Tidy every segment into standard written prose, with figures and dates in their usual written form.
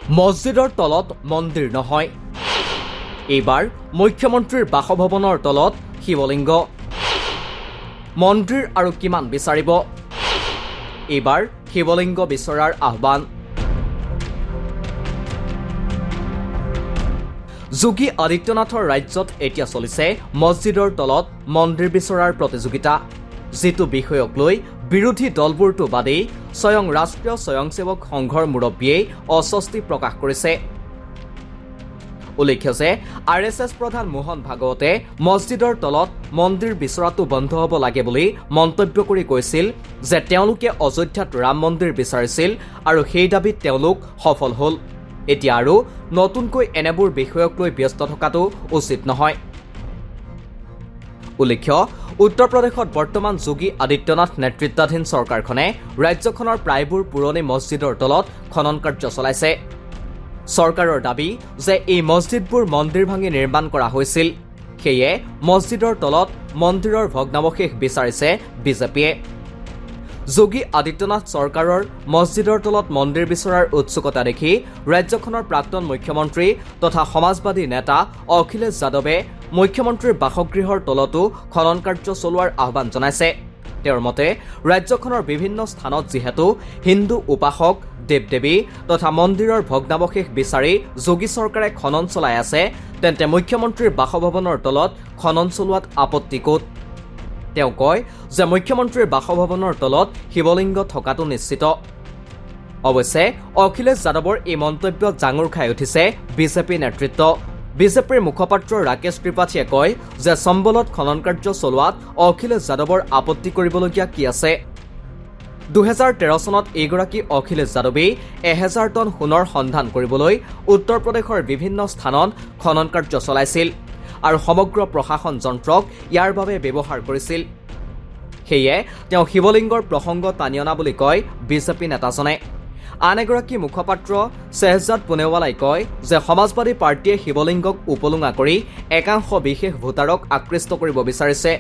মছজিদৰ তলত মন্দিৰ নহয়। এইবাৰ মুখ্যমন্ত্ৰীৰ বাসভৱনৰ তলত শিৱলিংগ। মন্দিৰ আৰু কিমান বিচাৰিব? এইবাৰ শিৱলিংগ বিচৰাৰ আহ্বান। যোগী আদিত্যনাথৰ ৰাজ্যত এতিয়া চলিছে মছজিদৰ তলত মন্দিৰ বিচৰাৰ প্ৰতিযোগিতা, যিটো বিষয়ক লৈ বিৰোধী দলবোৰটো বাদেই স্বয়ং ৰাষ্ট্ৰীয় স্বয়ংসেৱক সংঘৰ মুৰব্বীয়ে অস্বস্তি প্ৰকাশ কৰিছে। উল্লেখ্য যে RSS প্ৰধান মোহন ভাগৱতে মছজিদৰ তলত মন্দিৰ বিচৰাটো বন্ধ হ'ব লাগে বুলি মন্তব্য কৰি কৈছিল যে তেওঁলোকে অযোধ্যাত ৰাম মন্দিৰ বিচাৰিছিল আৰু সেই দাবীত তেওঁলোক সফল হ'ল। এতিয়া আৰু নতুনকৈ এনেবোৰ বিষয়ক লৈ ব্যস্ত থকাটো উচিত নহয়। উল্লেখ্য, উত্তৰ প্ৰদেশত বৰ্তমান যোগী আদিত্যনাথ নেতৃত্বাধীন চৰকাৰখনে ৰাজ্যখনৰ প্ৰায়বোৰ পুৰণি মছজিদৰ তলত খনন কাৰ্য চলাইছে। চৰকাৰৰ দাবী যে এই মছজিদবোৰ মন্দিৰ ভাঙি নিৰ্মাণ কৰা হৈছিল, সেয়ে মছজিদৰ তলত মন্দিৰৰ ভগ্নাৱশেষ বিচাৰিছে বিজেপিয়ে। যোগী আদিত্যনাথ চৰকাৰৰ মছজিদৰ তলত মন্দিৰ বিচৰাৰ উৎসুকতা দেখি ৰাজ্যখনৰ প্ৰাক্তন মুখ্যমন্ত্ৰী তথা সমাজবাদী নেতা অখিলেশ যাদৱে মুখ্যমন্ত্ৰীৰ বাসগৃহৰ তলতো খনন কাৰ্য চলোৱাৰ আহ্বান জনাইছে। তেওঁৰ মতে ৰাজ্যখনৰ বিভিন্ন স্থানত যিহেতু হিন্দু উপাসক, দেৱ-দেৱী তথা মন্দিৰৰ ভগ্নাৱশেষ বিচাৰি যোগী চৰকাৰে খনন চলাই আছে, তেন্তে মুখ্যমন্ত্ৰীৰ বাসভৱনৰ তলত খনন চলোৱাত আপত্তি ক'ত? তেওঁ কয় যে মুখ্যমন্ত্ৰীৰ বাসভৱনৰ তলত শিৱলিংগ থকাটো নিশ্চিত। অৱশ্যে অখিলেশ যাদৱৰ এই মন্তব্যত জাঙুৰ খাই উঠিছে বিজেপি নেতৃত্ব। বিজেপিৰ মুখপাত্ৰ ৰাকেশ ত্ৰিপাঠীয়ে কয় যে চম্বলত খনন কাৰ্য চলোৱাত অখিলেশ যাদৱৰ আপত্তি কৰিবলগীয়া কি আছে? 2013 চনত এইগৰাকী অখিলেশ যাদৱেই 1000 টন সোণৰ সন্ধান কৰিবলৈ উত্তৰ প্ৰদেশৰ বিভিন্ন স্থানত খনন কাৰ্য চলাইছিল আৰু সমগ্ৰ প্ৰশাসন যন্ত্ৰক ইয়াৰ বাবে ব্যৱহাৰ কৰিছিল। সেয়ে তেওঁ শিৱলিংগৰ প্ৰসংগ টানি অনা বুলি কয় বিজেপি নেতাজনে। আন এগৰাকী মুখপাত্ৰ শ্বেহজাদ পুনেৱালাই কয় যে সমাজবাদী পাৰ্টীয়ে শিৱলিংগক উপলুঙা কৰি একাংশ বিশেষ ভোটাৰক আকৃষ্ট কৰিব বিচাৰিছে।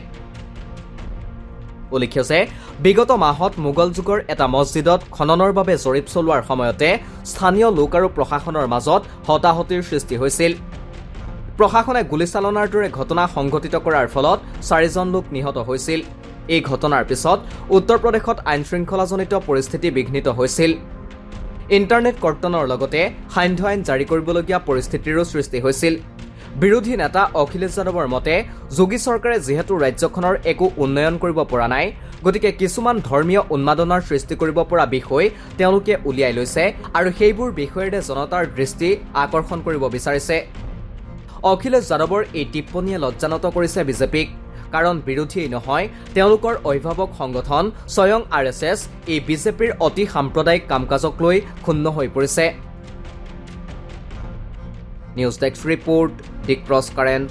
উল্লেখ্য যে বিগত মাহত মোগল যুগৰ এটা মছজিদত খননৰ বাবে জৰীপ চলোৱাৰ সময়তে স্থানীয় লোক আৰু প্ৰশাসনৰ মাজত হতাহতিৰ সৃষ্টি হৈছিল। প্ৰশাসনে গুলীচালনাৰ দৰে ঘটনা সংঘটিত কৰাৰ ফলত 4জন লোক নিহত হৈছিল। এই ঘটনাৰ পিছত উত্তৰ প্ৰদেশত আইন শৃংখলাজনিত পৰিস্থিতি বিঘ্নিত হৈছিল। ইণ্টাৰনেট কৰ্তনৰ লগতে সান্ধ্য আইন জাৰি কৰিবলগীয়া পৰিস্থিতিৰো সৃষ্টি হৈছিল। বিৰোধী নেতা অখিলেশ যাদৱৰ মতে যোগী চৰকাৰে যিহেতু ৰাজ্যখনৰ একো উন্নয়ন কৰিব পৰা নাই, গতিকে কিছুমান ধৰ্মীয় উন্মাদনাৰ সৃষ্টি কৰিব পৰা বিষয় তেওঁলোকে উলিয়াই লৈছে আৰু সেইবোৰ বিষয়েৰে জনতাৰ দৃষ্টি আকৰ্ষণ কৰিব বিচাৰিছে। অখিলেশ যাদৱৰ এই টিপ্পনীয়ে লজ্জানত কৰিছে বিজেপিক, কাৰণ বিৰোধীয়েই নহয়, তেওঁলোকৰ অভিভাৱক সংগঠন স্বয়ং RSS এই বিজেপিৰ অতি সাম্প্ৰদায়িক কাম কাজক লৈ ক্ষুণ্ণ হৈ পৰিছে। নিউজ ডেস্ক ৰিপৰ্ট, দিকপ্ৰছ কাৰেণ্ট।